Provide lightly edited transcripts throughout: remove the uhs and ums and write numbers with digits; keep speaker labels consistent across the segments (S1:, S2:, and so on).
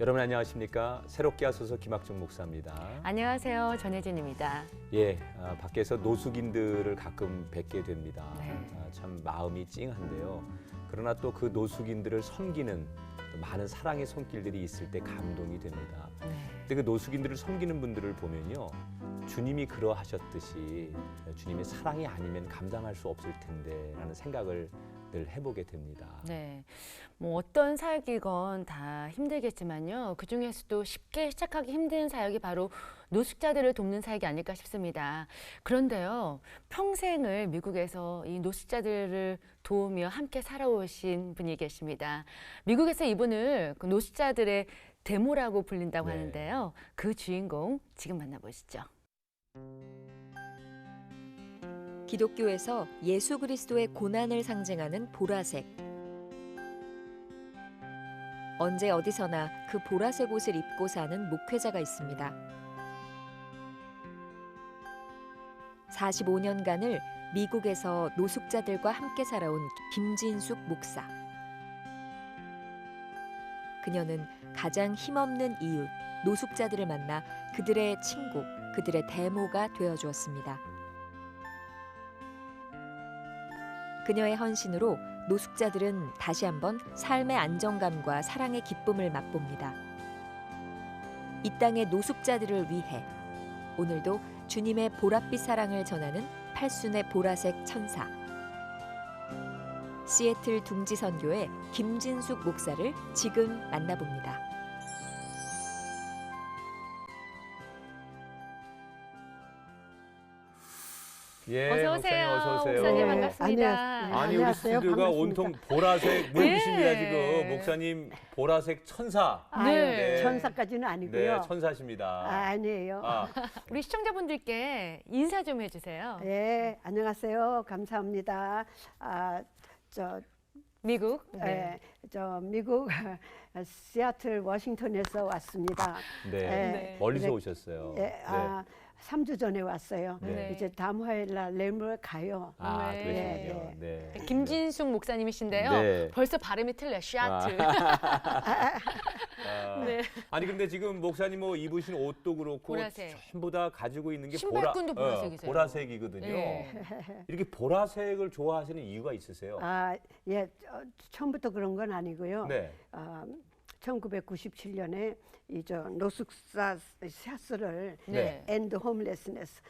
S1: 여러분 안녕하십니까? 새롭게 하소서 김학중 목사입니다.
S2: 안녕하세요. 전혜진입니다.
S1: 예, 밖에서 노숙인들을 가끔 뵙게 됩니다.
S2: 네.
S1: 참 마음이 찡한데요. 그러나 또 그 노숙인들을 섬기는 많은 사랑의 손길들이 있을 때 감동이 됩니다. 근데 그 노숙인들을 섬기는 분들을 보면요, 주님이 그러하셨듯이 주님의 사랑이 아니면 감당할 수 없을 텐데라는 생각을 늘 해보게 됩니다.
S2: 네, 뭐 어떤 사역이건 다 힘들겠지만요. 그 중에서도 쉽게 시작하기 힘든 사역이 바로 노숙자들을 돕는 사역이 아닐까 싶습니다. 그런데요, 평생을 미국에서 이 노숙자들을 도우며 함께 살아오신 분이 계십니다. 미국에서 이분을 그 노숙자들의 데모라고 불린다고
S1: 네.
S2: 하는데요. 그 주인공 지금 만나보시죠.
S3: 기독교에서 예수 그리스도의 고난을 상징하는 보라색. 언제 어디서나 그 보라색 옷을 입고 사는 목회자가 있습니다. 45년간을 미국에서 노숙자들과 함께 살아온 김진숙 목사. 그녀는 가장 힘없는 이웃, 노숙자들을 만나 그들의 친구, 그들의 데모가 되어주었습니다. 그녀의 헌신으로 노숙자들은 다시 한번 삶의 안정감과 사랑의 기쁨을 맛봅니다. 이 땅의 노숙자들을 위해 오늘도 주님의 보랏빛 사랑을 전하는 팔순의 보라색 천사. 시애틀 둥지 선교의 김진숙 목사를 지금 만나봅니다.
S1: 예,
S2: 어서
S1: 목사님
S2: 오세요.
S1: 어서 오세요.
S2: 목사님
S1: 네.
S2: 반갑습니다.
S1: 아니 우리 스튜디오가 온통 보라색 물빛입니다.
S2: 네.
S1: 지금 목사님 보라색 천사.
S2: 네.
S4: 천사까지는 아니고요.
S1: 네, 천사십니다.
S4: 아니에요.
S2: 우리 시청자분들께 인사 좀 해주세요.
S4: 예, 안녕하세요. 감사합니다.
S2: 미국.
S4: 미국 시애틀 워싱턴에서 왔습니다.
S1: 네,
S2: 네.
S1: 멀리서
S4: 네.
S1: 오셨어요.
S4: 예,
S1: 네.
S4: 3주 전에 왔어요.
S1: 네.
S4: 이제 다음 화요일 날 레몬을 가요.
S2: 네.
S1: 그러시군요. 네.
S2: 김진숙 목사님이신데요.
S1: 네.
S2: 벌써 발음이 틀려. 샤트. 네.
S1: 아니 근데 지금 목사님 뭐 입으신 옷도 그렇고
S2: 보라색.
S1: 전부 다 가지고 있는 게
S2: 신발끈도 보라색이세요.
S1: 보라색이거든요.
S2: 네.
S1: 이렇게 보라색을 좋아하시는 이유가 있으세요?
S4: 처음부터 그런 건 아니고요.
S1: 네.
S4: 1997년에 노숙자 샤스를
S2: 네.
S4: 엔드 홈레스네스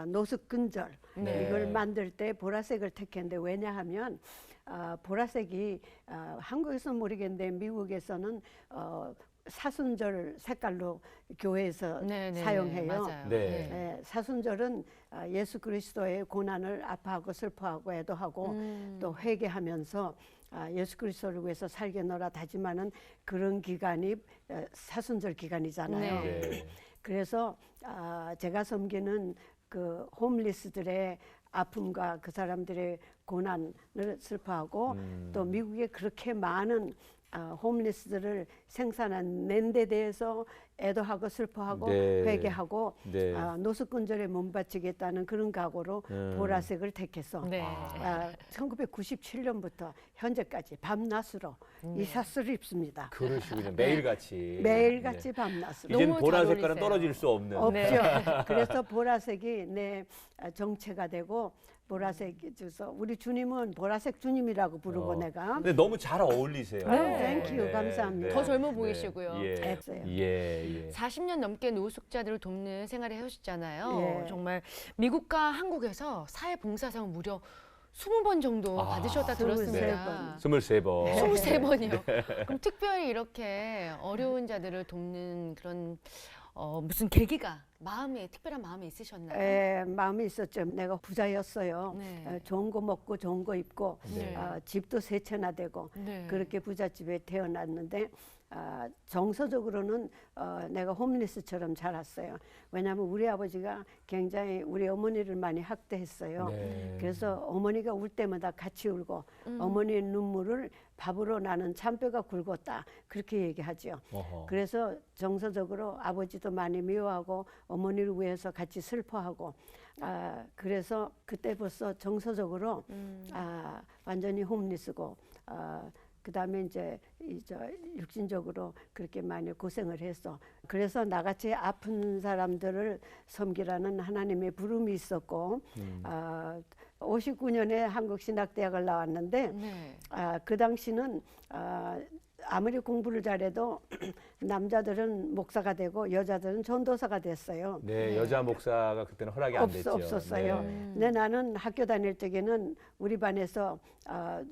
S4: 노숙 근절
S2: 네.
S4: 이걸 만들 때 보라색을 택했는데 왜냐하면 보라색이 한국에서는 모르겠는데 미국에서는 사순절 색깔로 교회에서 사용해요.
S2: 맞아요.
S1: 네.
S4: 네, 사순절은 예수 그리스도의 고난을 아파하고 슬퍼하고 애도하고 또 회개하면서 예수 그리스도를 위해서 살겠노라 다짐하는 그런 기간이 사순절 기간이잖아요.
S1: 네.
S4: 그래서 제가 섬기는 그 홈리스들의 아픔과 그 사람들의 고난을 슬퍼하고 또 미국에 그렇게 많은 홈리스들을 생산한 데 대해서 애도하고 슬퍼하고
S1: 네.
S4: 회개하고
S1: 네.
S4: 노숙근절에 몸바치겠다는 그런 각오로 보라색을 택해서
S2: 네.
S4: 1997년부터 현재까지 밤낮으로 이 샤스를 입습니다.
S1: 그러시군요. 매일같이.
S4: 매일같이 밤낮으로.
S1: 이젠
S2: 너무
S1: 보라색과는
S2: 잘
S1: 떨어질 수 없는.
S4: 없죠.
S2: 네.
S4: 그래서 보라색이 내 정체가 되고 보라색이 줘서 우리 주님은 보라색 주님이라고 부르고 내가
S1: 근데 너무 잘 어울리세요.
S2: 네.
S4: 땡큐 감사합니다.
S2: 더 젊어 보이시고요.
S1: 예.
S4: 없어요.
S1: 예.
S2: 40년 넘게 노숙자들을 돕는 생활을 해오셨잖아요.
S4: 예.
S2: 정말 미국과 한국에서 사회봉사상 무려 20번 정도 받으셨다
S4: 23
S2: 들었습니다.
S1: 23번.
S2: 23번이요. 그럼 특별히 이렇게 어려운 자들을 돕는 그런 무슨 계기가 특별한 마음이 있으셨나요?
S4: 마음이 있었죠. 내가 부자였어요.
S2: 네.
S4: 좋은 거 먹고 좋은 거 입고
S2: 네.
S4: 집도 세 채나 되고
S2: 네.
S4: 그렇게 부잣집에 태어났는데 정서적으로는 내가 홈리스처럼 자랐어요. 왜냐하면 우리 아버지가 굉장히 우리 어머니를 많이 학대했어요.
S1: 네.
S4: 그래서 어머니가 울 때마다 같이 울고 어머니의 눈물을 밥으로 나는 참뼈가 굵었다 그렇게 얘기하죠.
S1: 어허.
S4: 그래서 정서적으로 아버지도 많이 미워하고 어머니를 위해서 같이 슬퍼하고 그래서 그때 벌써 정서적으로 완전히 홈리스고 그다음에 이제 육신적으로 그렇게 많이 고생을 했어. 그래서 나같이 아픈 사람들을 섬기라는 하나님의 부름이 있었고 59년에 한국신학대학을 나왔는데
S2: 네.
S4: 그 당시는 아무리 공부를 잘해도 남자들은 목사가 되고 여자들은 전도사가 됐어요.
S1: 네, 여자 목사가 그때는 허락이 안 됐죠.
S4: 없었어요.
S1: 네.
S4: 근데 나는 학교 다닐 적에는 우리 반에서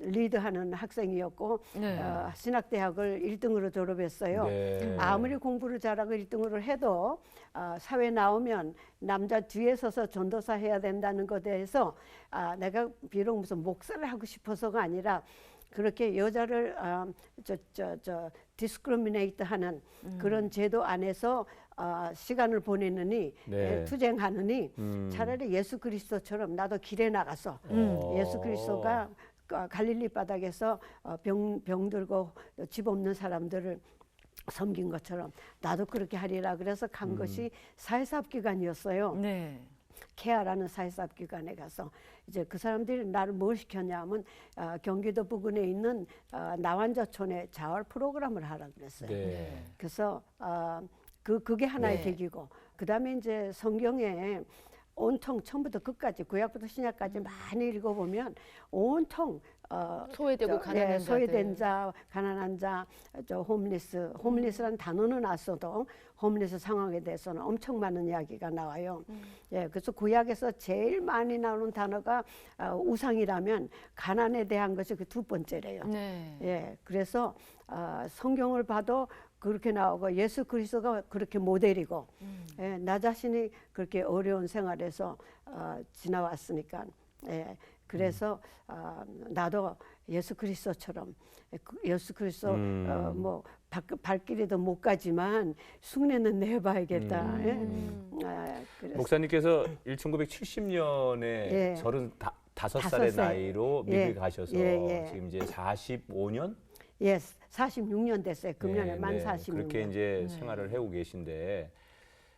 S4: 리드하는 학생이었고
S2: 네.
S4: 신학대학을 1등으로 졸업했어요.
S1: 네.
S4: 아무리 공부를 잘하고 1등으로 해도 사회 나오면 남자 뒤에 서서 전도사 해야 된다는 것에 대해서 내가 비록 무슨 목사를 하고 싶어서가 아니라 그렇게 여자를 디스크리미네이트 하는 그런 제도 안에서 시간을 보내느니
S1: 네.
S4: 투쟁하느니 차라리 예수 그리스도처럼 나도 길에 나가서 예수 그리스도가 갈릴리 바닥에서 병들고 집 없는 사람들을 섬긴 것처럼 나도 그렇게 하리라. 그래서 간 것이 사회사업기관이었어요.
S2: 네.
S4: 케아라는 사회사업기관에 가서 이제 그 사람들이 나를 뭘 시켰냐면 경기도 부근에 있는 나환자촌에 자활 프로그램을 하라 그랬어요.
S1: 네.
S4: 그래서 그게 하나의
S2: 네.
S4: 계기고 그다음에 이제 성경에 온통 처음부터 끝까지 구약부터 신약까지 많이 읽어보면 온통
S2: 소외되고 가난한 자들.
S4: 소외된 자, 가난한 자, 홈리스라는 단어는 안 써도 홈리스 상황에 대해서는 엄청 많은 이야기가 나와요. 예, 그래서 구약에서 제일 많이 나오는 단어가 우상이라면 가난에 대한 것이 그 두 번째래요.
S2: 네.
S4: 예, 그래서 성경을 봐도 그렇게 나오고 예수 그리스도가 그렇게 모델이고 예, 나 자신이 그렇게 어려운 생활에서 지나왔으니까 예, 그래서 나도 예수 그리스도처럼 예수 그리스도 뭐 발길에도 못 가지만 숭례는 내봐야겠다. 그래서
S1: 목사님께서 1970년에
S4: 예.
S1: 35살의 나이로 미국에
S4: 예.
S1: 가셔서
S4: 예.
S1: 지금 이제 45년?
S4: 예, 46년 됐어요. 금년에
S1: 네,
S4: 만
S1: 네.
S4: 46년.
S1: 그렇게 이제 생활을 해오고 계신데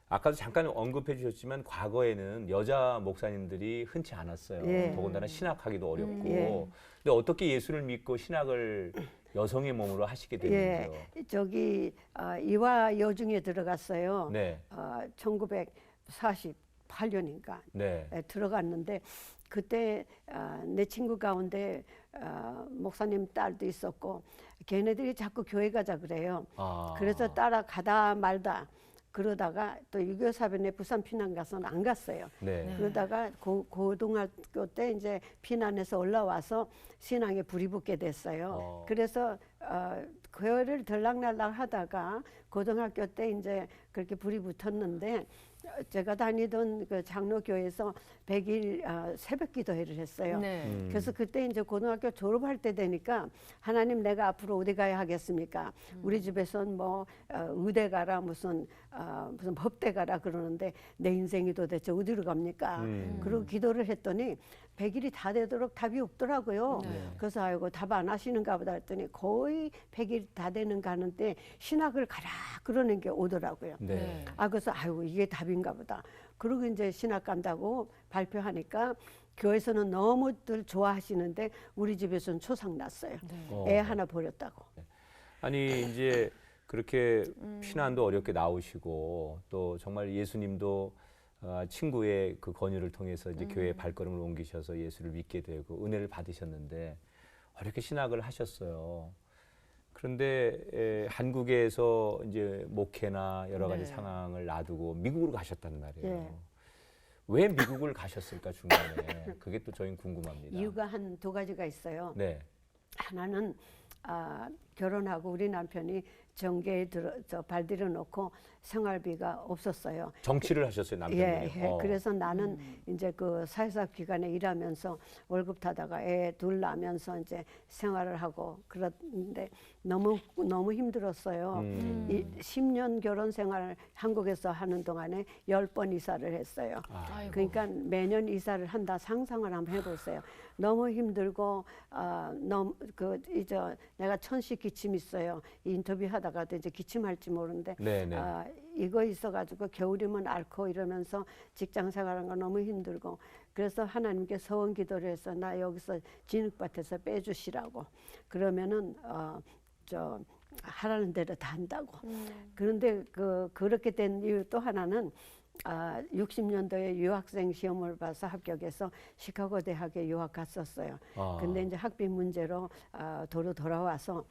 S1: 아까도 잠깐 언급해 주셨지만 과거에는 여자 목사님들이 흔치 않았어요.
S4: 예.
S1: 더군다나 신학하기도 어렵고.
S4: 예.
S1: 근데 어떻게 예수를 믿고 신학을 여성의 몸으로 하시게 됐는지요?
S4: 저기 이화 여중에 들어갔어요.
S1: 네.
S4: 1948년인가
S1: 네.
S4: 들어갔는데 그때 내 친구 가운데 목사님 딸도 있었고 걔네들이 자꾸 교회 가자 그래요. 그래서 따라가다 말다 그러다가 또 6.25 사변에 부산 피난 가서는 안 갔어요.
S1: 네.
S4: 그러다가 고등학교 때 이제 피난해서 올라와서 신앙에 불이 붙게 됐어요. 그래서 교회를 들락날락 하다가 고등학교 때 이제 그렇게 불이 붙었는데 제가 다니던 그 장로교회에서 100일 새벽 기도회를 했어요.
S2: 네.
S4: 그래서 그때 이제 고등학교 졸업할 때 되니까 하나님 내가 앞으로 어디 가야 하겠습니까? 우리 집에선 뭐 의대 가라 무슨 법대 가라 그러는데 내 인생이 도대체 어디로 갑니까? 그리고 기도를 했더니 100일이 다 되도록 답이 없더라고요.
S2: 네.
S4: 그래서 아이고 답 안 하시는가 보다 했더니 거의 100일 다 되는 가는데 신학을 가라 그러는 게 오더라고요.
S1: 네.
S4: 그래서 아이고 이게 답인가 보다. 그리고 이제 신학 간다고 발표하니까 교회에서는 너무들 좋아하시는데 우리 집에서는 초상 났어요. 애 하나 버렸다고.
S1: 아니 이제 그렇게 피난도 어렵게 나오시고 또 정말 예수님도 친구의 그 권유를 통해서 이제 교회에 발걸음을 옮기셔서 예수를 믿게 되고 은혜를 받으셨는데 어렵게 신학을 하셨어요. 그런데 한국에서 이제 목회나 여러 가지
S2: 네.
S1: 상황을 놔두고 미국으로 가셨단 말이에요.
S4: 예.
S1: 왜 미국을 가셨을까 중간에 그게 또 저희는 궁금합니다.
S4: 이유가 한 두 가지가 있어요.
S1: 네.
S4: 하나는 결혼하고 우리 남편이 정계에 발들여 놓고 생활비가 없었어요.
S1: 정치를 하셨어요 남편분이.
S4: 예. 그래서 나는 이제 그 사회사업 기관에 일하면서 월급 타다가 애 둘 낳으면서 이제 생활을 하고 그런데 너무 힘들었어요. 10년 결혼 생활을 한국에서 하는 동안에 10번 이사를 했어요.
S2: 아이고.
S4: 그러니까 매년 이사를 한다 상상을 한번 해보세요. 너무 힘들고 너무 이제 내가 천식 기침 있어요. 이 인터뷰 하다가도 이제 기침할지 모르는데
S1: 네네.
S4: 이거 있어가지고 겨울이면 앓고 이러면서 직장 생활하는 거 너무 힘들고 그래서 하나님께 서원 기도를 해서 나 여기서 진흙밭에서 빼주시라고. 그러면은 저 하라는 대로 다 한다고. 그런데 그렇게 된 이유 또 하나는 60년도에 유학생 시험을 봐서 합격해서 시카고 대학에 유학 갔었어요. 근데 이제 학비 문제로 도로 돌아와서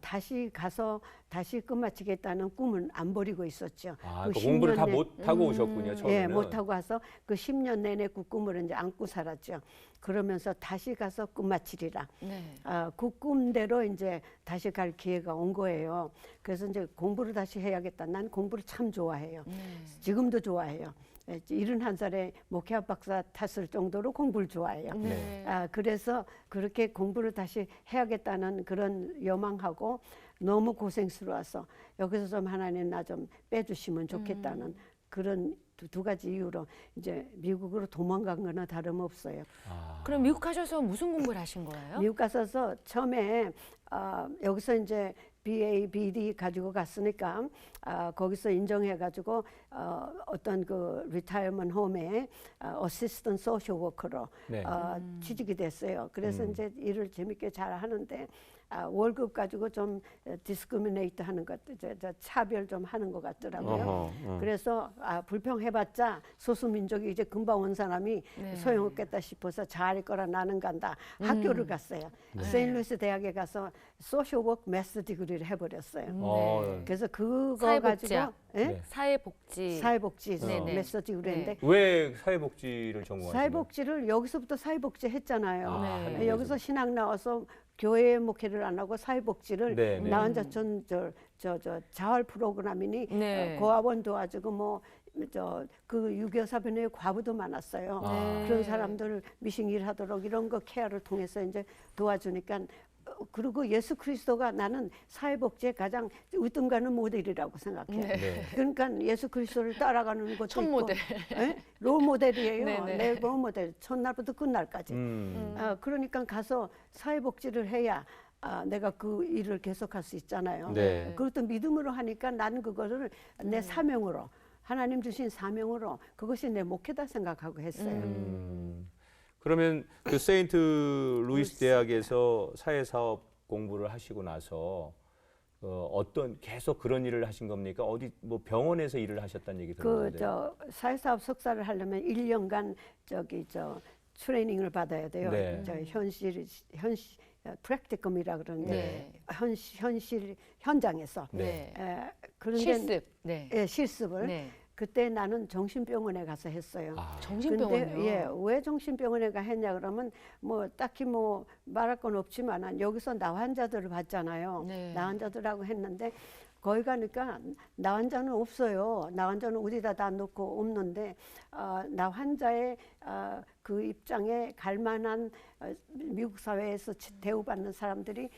S4: 다시 가서 다시 끝마치겠다는 꿈은 안 버리고 있었죠.
S1: 그 공부를 다 못하고 오셨군요, 처음에는.
S4: 예, 못하고 와서 그 10년 내내 그 꿈을 이제 안고 살았죠. 그러면서 다시 가서 끝마치리라.
S2: 네.
S4: 그 꿈대로 이제 다시 갈 기회가 온 거예요. 그래서 이제 공부를 다시 해야겠다. 난 공부를 참 좋아해요. 지금도 좋아해요. 71살에 목회학 박사 탔을 정도로 공부를 좋아해요.
S2: 네.
S4: 그래서 그렇게 공부를 다시 해야겠다는 그런 여망하고 너무 고생스러워서 여기서 좀 하나님 나 좀 빼주시면 좋겠다는 그런 두 가지 이유로 이제 미국으로 도망간 거나 다름없어요.
S2: 그럼 미국 가셔서 무슨 공부를 하신 거예요?
S4: 미국 가서서 처음에 여기서 이제 BA, BD 가지고 갔으니까 거기서 인정해가지고 어떤 그 리타이어먼트 홈에 어시스턴트 소셜 워커로
S1: 네.
S4: 취직이 됐어요. 그래서 이제 일을 재밌게 잘 하는데 월급 가지고 좀 디스크리미네이트 하는 것, 저 차별 좀 하는 것 같더라고요. 그래서 불평해봤자 소수민족이 이제 금방 온 사람이
S2: 네.
S4: 소용없겠다 싶어서 잘할 거라 나는 간다. 학교를 갔어요. 세인루이스 대학에 가서 소셜워크 마스터 디그리를 해버렸어요. 그래서 그거
S2: 사회복지학.
S4: 가지고 예?
S1: 네.
S2: 사회복지.
S4: 사회복지 마스터 디그리인데
S1: 왜 사회복지를 전공하신 거예요?
S4: 사회복지를 여기서부터 사회복지 했잖아요.
S2: 네.
S4: 여기서 신학 나와서 교회 목회를 안 하고 사회복지를
S1: 네, 네.
S4: 나 혼자 저 자활 프로그램이니
S2: 네.
S4: 고아원 도와주고 뭐 그 유교 사변에 과부도 많았어요. 그런 사람들 미싱 일하도록 이런 거 케어를 통해서 이제 도와주니까 그리고 예수 그리스도가 나는 사회복지의 가장 으뜸가는 모델이라고 생각해요.
S1: 네.
S4: 그러니까 예수 그리스도를 따라가는 것도
S2: 첫
S4: 있고,
S2: 모델.
S4: 롤 모델이에요.
S2: 네네.
S4: 내 롤 모델. 첫날부터 끝날까지. 그러니까 가서 사회복지를 해야 내가 그 일을 계속할 수 있잖아요.
S1: 네.
S4: 그것도 믿음으로 하니까 나는 그거를 내 사명으로 하나님 주신 사명으로 그것이 내 목회다 생각하고 했어요.
S1: 그러면 그 세인트 루이스 대학에서 사회사업 공부를 하시고 나서 어떤 계속 그런 일을 하신 겁니까? 어디 뭐 병원에서 일을 하셨다는 얘기 들었는데.
S4: 사회사업 석사를 하려면 1년간 트레이닝을 받아야 돼요.
S1: 네.
S4: 현실 프랙티컴이라 그러는데
S2: 네.
S4: 현실 현장에서
S2: 네.
S4: 그런데
S2: 실습. 네.
S4: 실습을
S2: 네.
S4: 그때 나는 정신병원에 가서 했어요.
S2: 정신병원이요.
S4: 근데 왜 정신병원에 가 했냐 그러면 뭐 딱히 뭐 말할 건 없지만 여기서 나 환자들을 봤잖아요.
S2: 네.
S4: 나 환자들하고 했는데 거기 가니까 나 환자는 없어요. 나 환자는 어디다 다 놓고 없는데 나 환자의 그 입장에 갈 만한 미국 사회에서 대우받는 사람들이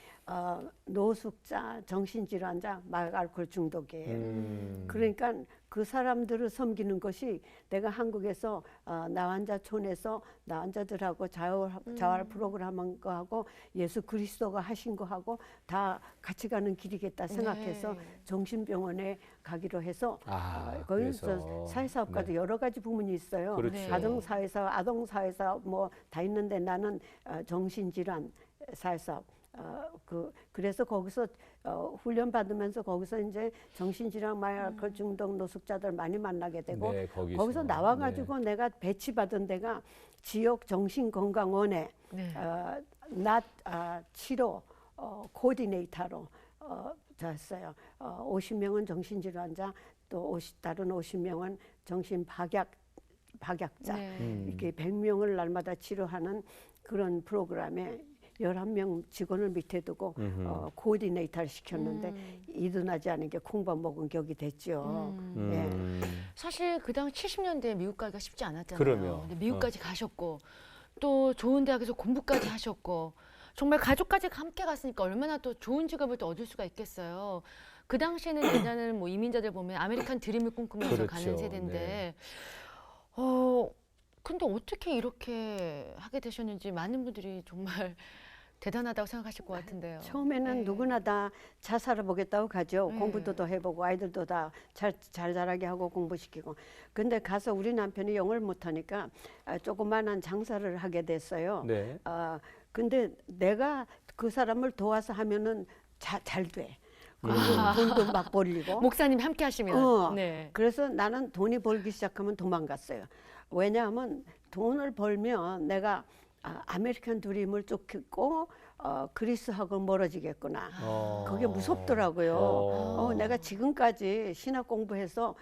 S4: 노숙자, 정신질환자, 마약알코올 중독이에요. 그러니까 그 사람들을 섬기는 것이 내가 한국에서 나 환자촌에서 나 환자들하고 자활 프로그램한 거하고 예수 그리스도가 하신 거하고 다 같이 가는 길이겠다 생각해서
S2: 네.
S4: 정신병원에 가기로 해서 거기서
S1: 그래서.
S4: 사회사업과도
S1: 네.
S4: 여러 가지 부문이 있어요.
S1: 그렇죠.
S2: 네.
S4: 가정사회사업, 아동사회사업 뭐 다 있는데 나는 정신질환 사회사업 그래서 거기서 훈련 받으면서 거기서 이제 정신질환, 마약알코올 중독 노숙자들 많이 만나게 되고
S1: 네,
S4: 거기서 나와가지고 내가 배치받은 데가 지역 정신건강원에
S2: 네.
S4: 낮 치료 코디네이터로 됐어요. 50명은 정신질환자 또 다른 50명은 정신박약자
S2: 네.
S4: 이렇게 100명을 날마다 치료하는 그런 프로그램에 11명 직원을 밑에 두고 코디네이터를 시켰는데 이둔하지 않은 게 콩밥 먹은 격이 됐죠. 예.
S2: 사실 그 당 70년대에 미국 가기가 쉽지 않았잖아요.
S1: 그럼요.
S2: 근데 미국까지 가셨고 또 좋은 대학에서 공부까지 하셨고 정말 가족까지 함께 갔으니까 얼마나 또 좋은 직업을 또 얻을 수가 있겠어요. 그 당시에는 옛날에는 뭐 이민자들 보면 아메리칸 드림을 꿈꾸면서
S1: 그렇죠.
S2: 가는 세대인데
S1: 네.
S2: 근데 어떻게 이렇게 하게 되셨는지 많은 분들이 정말 대단하다고 생각하실 것 같은데요.
S4: 처음에는
S2: 네.
S4: 누구나 다 자살을 보겠다고 가죠.
S2: 네.
S4: 공부도 더 해보고 아이들도 다 잘 자라게 하고 공부시키고. 근데 가서 우리 남편이 영어를 못하니까 조그만한 장사를 하게 됐어요.
S1: 네.
S4: 근데 내가 그 사람을 도와서 하면은 잘 돼. 그리고
S2: 아.
S4: 돈도 막 벌리고.
S2: 목사님이 함께 하시면.
S4: 어.
S2: 네.
S4: 그래서 나는 돈이 벌기 시작하면 도망갔어요. 왜냐하면 돈을 벌면 내가 아메리칸 드림을 쫓고 그리스하고 멀어지겠구나. 그게 무섭더라고요. 내가 지금까지 신학 공부해서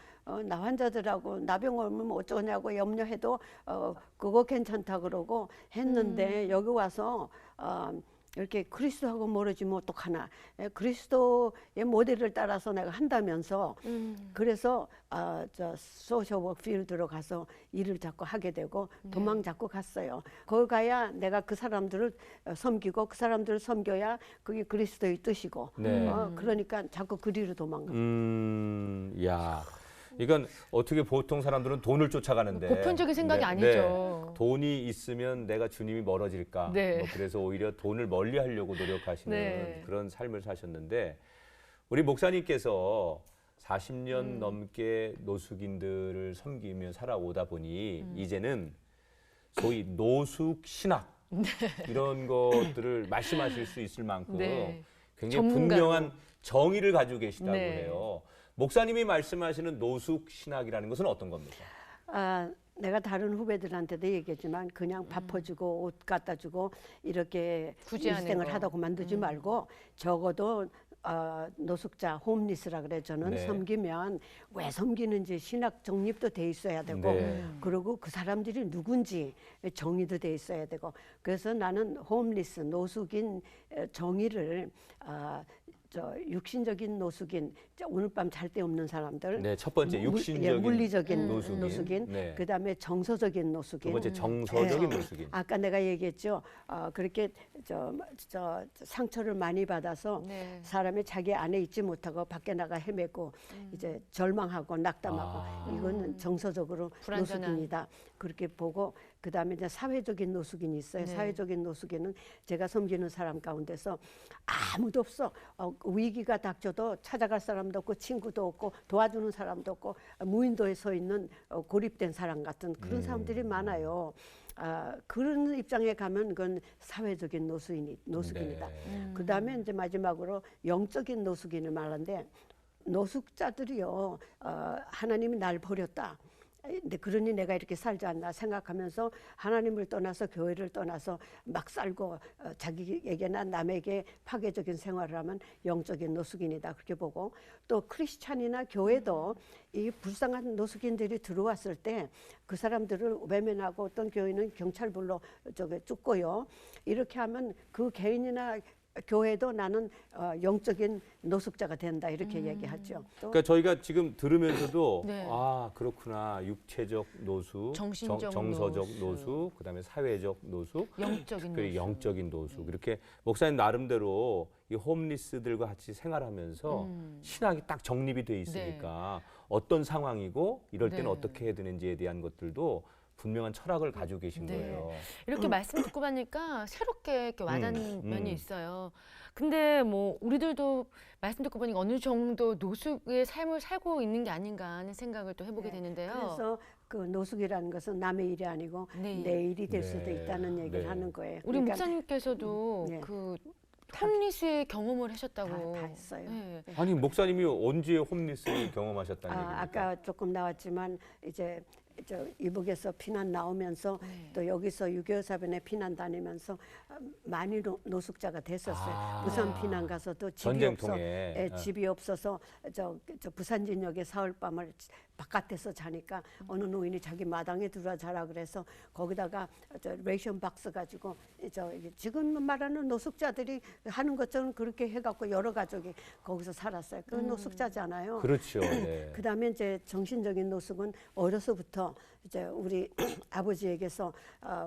S4: 나 환자들하고 나병 오면 어쩌냐고 염려해도 그거 괜찮다 그러고 했는데 여기 와서 이렇게 그리스도하고 멀어지면 어떡하나. 그리스도의 모델을 따라서 내가 한다면서 그래서 저 소셜워크 필드로 가서 일을 자꾸 하게 되고 도망 자꾸 갔어요. 거기 가야 내가 그 사람들을 섬기고 그 사람들을 섬겨야 그게 그리스도의 뜻이고
S1: 네.
S4: 그러니까 자꾸 그리로 도망가.
S1: 야. 이건 어떻게 보통 사람들은 돈을 쫓아가는데
S2: 보편적인 생각이 아니죠.
S1: 돈이 있으면 내가 주님이 멀어질까?
S2: 네.
S1: 뭐 그래서 오히려 돈을 멀리하려고 노력하시는
S2: 네.
S1: 그런 삶을 사셨는데 우리 목사님께서 40년 넘게 노숙인들을 섬기며 살아오다 보니 이제는 소위 노숙 신학 이런 것들을 말씀하실 수 있을 만큼
S2: 네.
S1: 굉장히
S2: 전문가로.
S1: 분명한 정의를 가지고 계시다고
S2: 네.
S1: 해요. 목사님이 말씀하시는 노숙 신학이라는 것은 어떤 겁니까?
S4: 내가 다른 후배들한테도 얘기했지만 그냥 밥 퍼주고 옷 갖다 주고 이렇게
S2: 굳이 하는
S4: 일생을
S2: 거.
S4: 하다 그만두지 말고 적어도 노숙자 홈리스라 그래 저는
S1: 네.
S4: 섬기면 왜 섬기는지 신학 정립도 돼 있어야 되고
S1: 네.
S4: 그리고 그 사람들이 누군지 정의도 돼 있어야 되고 그래서 나는 홈리스 노숙인 정의를 저 육신적인 노숙인 오늘 밤 잘 데 없는 사람들
S1: 네, 첫 번째 육신적인
S4: 물리적인
S1: 노숙인. 네.
S4: 그다음에 정서적인 노숙인
S1: 두 번째 정서적인
S4: 네.
S1: 노숙인.
S4: 아까 내가 얘기했죠. 그렇게 저 상처를 많이 받아서
S2: 네.
S4: 사람이 자기 안에 있지 못하고 밖에 나가 헤매고 이제 절망하고 낙담하고 이거는 정서적으로
S2: 불완전한.
S4: 노숙인이다. 그렇게 보고 그다음에 이제 사회적인 노숙인이 있어요.
S2: 네.
S4: 사회적인 노숙인은 제가 섬기는 사람 가운데서 아무도 없어. 위기가 닥쳐도 찾아갈 사람도 없고 친구도 없고 도와주는 사람도 없고 무인도에 서 있는 고립된 사람 같은 그런 사람들이 많아요. 그런 입장에 가면 그건 사회적인 노숙인이다.
S1: 네.
S4: 그다음에 이제 마지막으로 영적인 노숙인을 말하는데 노숙자들이요. 하나님이 날 버렸다. 근데 그러니 내가 이렇게 살지 않나 생각하면서 하나님을 떠나서 교회를 떠나서 막 살고 자기에게나 남에게 파괴적인 생활을 하면 영적인 노숙인이다 그렇게 보고 또 크리스찬이나 교회도 이 불쌍한 노숙인들이 들어왔을 때 그 사람들을 외면하고 어떤 교회는 경찰 불러 쫓고요. 이렇게 하면 그 개인이나 교회도 나는 영적인 노숙자가 된다 이렇게 얘기하죠. 또
S1: 그러니까 저희가 지금 들으면서도
S2: 네.
S1: 아 그렇구나 육체적 노숙,
S2: 정신적
S1: 정서적
S2: 노숙.
S1: 노숙, 그다음에 사회적 노숙,
S2: 영적인
S1: 그리고
S2: 노숙.
S1: 영적인 노숙 이렇게 목사님 나름대로 이 홈리스들과 같이 생활하면서 신학이 딱 정립이 돼 있으니까 어떤 상황이고 이럴 때는
S2: 네.
S1: 어떻게 해야 되는지에 대한 것들도 분명한 철학을 가지고 계신
S2: 네.
S1: 거예요.
S2: 이렇게 말씀 듣고 보니까 새롭게 이렇게 와닿는
S1: 음.
S2: 면이 있어요. 근데 뭐 우리들도 말씀 듣고 보니까 어느 정도 노숙의 삶을 살고 있는 게 아닌가 하는 생각을 또 해보게 되는데요.
S4: 그래서 그 노숙이라는 것은 남의 일이 아니고
S2: 네.
S4: 내 일이 될 수도
S1: 네.
S4: 있다는 얘기를
S1: 네.
S4: 하는 거예요.
S2: 우리
S4: 그러니까
S2: 목사님께서도
S4: 네.
S2: 그 홈리스의 경험을 하셨다고.
S4: 다 했어요.
S2: 네.
S1: 아니 목사님이 언제 홈리스를 경험하셨다는 얘기입니까?
S4: 아까 조금 나왔지만 이제 저 이북에서 피난 나오면서
S2: 네.
S4: 또 여기서 6.25 사변에 피난 다니면서 많이 노숙자가 됐었어요.
S1: 아.
S4: 부산 피난 가서도 집이
S1: 전쟁통에.
S4: 없어, 집이 없어서 저 부산진역에 사흘밤을 바깥에서 자니까 어느 노인이 자기 마당에 들어와 자라 그래서 거기다가 저 레이션 박스 가지고 지금 말하는 노숙자들이 하는 것처럼 그렇게 해갖고 여러 가족이 거기서 살았어요. 그 노숙자잖아요.
S1: 그렇죠. 네.
S4: 그다음에 이제 정신적인 노숙은 어려서부터 하면서 이제 우리 아버지에게서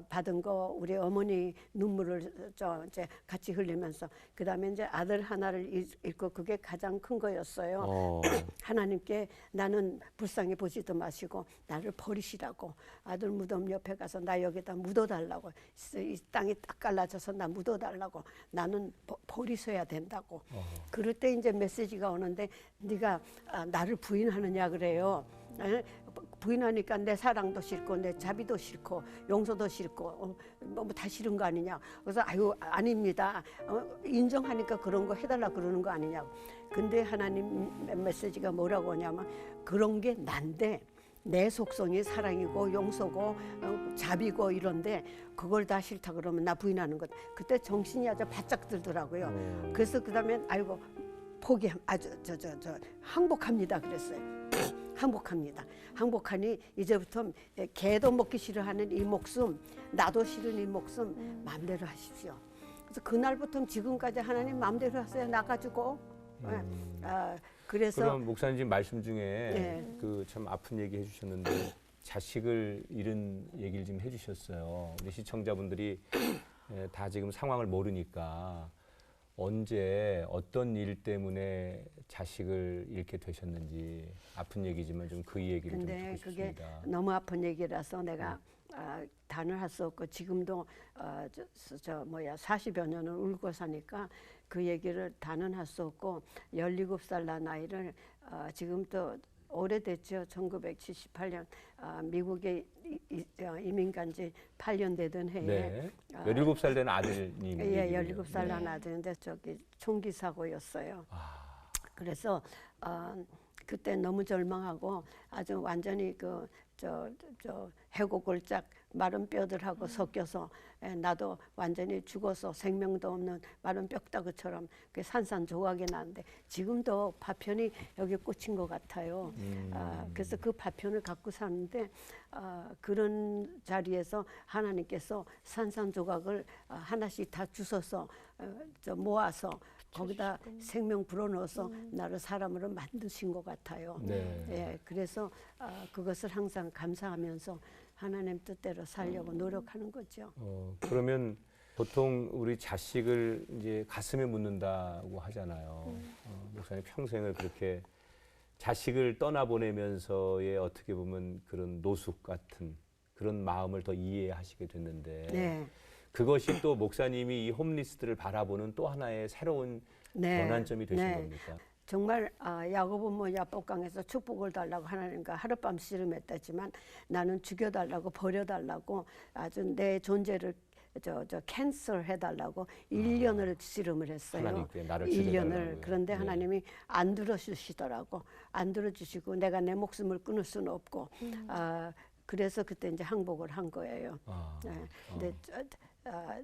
S4: 받은 거 우리 어머니 눈물을 이제 같이 흘리면서 그다음에 이제 아들 하나를 잃고 그게 가장 큰 거였어요. 하나님께 나는 불쌍히 보지도 마시고 나를 버리시라고 아들 무덤 옆에 가서 나 여기다 묻어달라고 이 땅이 딱 갈라져서 나 묻어달라고 나는 버리셔야 된다고. 그럴 때 이제 메시지가 오는데 네가 나를 부인하느냐 그래요. 부인하니까 내 사랑도 싫고 내 자비도 싫고 용서도 싫고 뭐 다 싫은 거 아니냐. 그래서 아유 아닙니다. 인정하니까 그런 거 해달라 그러는 거 아니냐고. 근데 하나님 메시지가 뭐라고 하냐면 그런 게 난데 내 속성이 사랑이고 용서고 자비고 이런데 그걸 다 싫다 그러면 나 부인하는 것. 그때 정신이 아주 바짝 들더라고요. 그래서 그다음에 아이고 아주 항복합니다 그랬어요. 항복합니다. 항복하니 이제부터 개도 먹기 싫어하는 이 목숨, 나도 싫은 이 목숨 마음대로 하십시오. 그래서 그날부터 지금까지 하나님 마음대로 하세요. 나가지고. 그래서
S1: 그럼 목사님 말씀 중에 그 참 아픈 얘기 해주셨는데 자식을 잃은 얘기를 좀 해주셨어요. 우리 시청자분들이 다 지금 상황을 모르니까 언제 어떤 일 때문에 자식을 잃게 되셨는지 아픈 얘기지만 좀 그 얘기를 좀 듣고
S4: 그게
S1: 싶습니다.
S4: 너무 아픈 얘기라서 내가 단언할 수 없고 지금도 40여 년을 울고 사니까 그 얘기를 단언할 수 없고 17살 난 아이를 지금도 오래됐죠. 1978년 미국에 이민 간 지 8년 되던 해에
S1: 네. 17살 된 아들님이
S4: 예, 17살 난 아들인데 저기 총기 사고였어요. 그래서 그때 너무 절망하고 아주 완전히 해고골짝 마른 뼈들하고 섞여서 나도 완전히 죽어서 생명도 없는 마른 뼈다구처럼 그 산산조각이 나는데 지금도 파편이 여기 꽂힌 것 같아요. 그래서 그 파편을 갖고 사는데 그런 자리에서 하나님께서 산산조각을 하나씩 다 주워서 모아서 거기다 생명 불어넣어서 나를 사람으로 만드신 것 같아요.
S1: 네.
S4: 예, 그래서 그것을 항상 감사하면서 하나님 뜻대로 살려고 노력하는 거죠.
S1: 그러면 보통 우리 자식을 이제 가슴에 묻는다고 하잖아요. 목사님 평생을 그렇게 자식을 떠나보내면서의 어떻게 보면 그런 노숙 같은 그런 마음을 더 이해하시게 됐는데
S4: 네.
S1: 그것이 또 목사님이 이 홈리스들을 바라보는 또 하나의 새로운 전환점이 되신 겁니까?
S4: 정말 야고보 뭐 야복강에서 축복을 달라고 하나님과 하룻밤 씨름했다지만 나는 죽여달라고 버려달라고 아주 내 존재를 캔슬 해달라고 1년을 씨름을 했어요.
S1: 하나님께 나를
S4: 1년을.
S1: 죽여달라고요.
S4: 그런데
S1: 네.
S4: 하나님이 안 들어주시더라고. 안 들어주시고 내가 내 목숨을 끊을 수는 없고 그래서 그때 이제 항복을 한 거예요. 근데